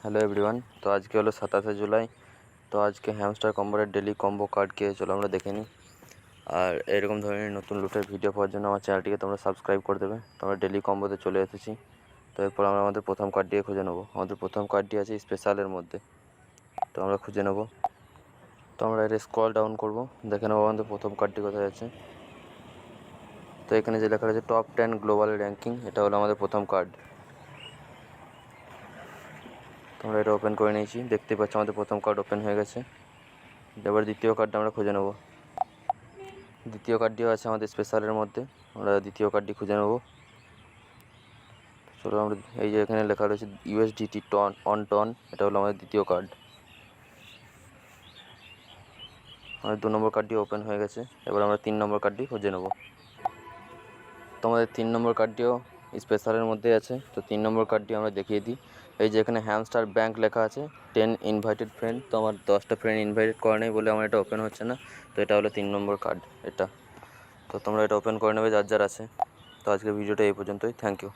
Hello everyone. তো আজকে হলো 27শে জুলাই। তো আজকে হ্যামস্টার কম্বোর ডেলি কম্বো কার্ডকে চলো আমরা দেখে নিই। আর এরকম ধরনের নতুন লুটের ভিডিও পাওয়ার জন্য আমার চ্যানেলটিকে তোমরা সাবস্ক্রাইব করে দেবে। তো আমরা ডেলি কম্বোতে চলে এসেছি। তো এরপর আমরা আমাদের প্রথম কার্ডটিকে খুঁজে নেবো। আমাদের প্রথম কার্ডটি আছে স্পেশালের মধ্যে, তো আমরা খুঁজে নেব। তো আমরা এটা স্ক্রল ডাউন করব, দেখে নেবো আমাদের প্রথম কার্ডটি কোথায় আছে। তো এখানে যে লেখা রয়েছে টপ 10 গ্লোবাল র্যাঙ্কিং, এটা হলো আমাদের প্রথম কার্ড। তোমরা এটা ওপেন করে নিয়েছি, দেখতে পাচ্ছ আমাদের প্রথম কার্ড ওপেন হয়ে গেছে। এবার দ্বিতীয় কার্ডটা আমরা খুঁজে নেব। দ্বিতীয় কার্ডটিও আছে আমাদের স্পেশালের মধ্যে, আমরা দ্বিতীয় কার্ডটি খুঁজে নেব। চলো আমরা এই যে এখানে লেখা রয়েছে ইউএসডিটি টন, এটা হলো আমাদের দ্বিতীয় কার্ড। আমাদের 2 নম্বর কার্ডটি ওপেন হয়ে গেছে। এবার আমরা 3 নম্বর কার্ডটি খুঁজে নেব। তো আমাদের 3 নম্বর কার্ডটিও স্পেশালের মধ্যে আছে। তো 3 নম্বর কার্ডটি আমরা দেখিয়ে দিই। এই যে এখানে হ্যামস্টার ব্যাংক লেখা আছে 10 ইনভাইটেড ফ্রেন্ড। তো আমার 10টা ফ্রেন্ড ইনভাইটেড করা নেই বলে আমার এটা ওপেন হচ্ছে না। তো এটা হলো 3 নম্বর কার্ড এটা। তো তোমরা এটা ওপেন করে নেবে যার যার আছে। তো আজকের ভিডিওটা এই পর্যন্তই। Thank you.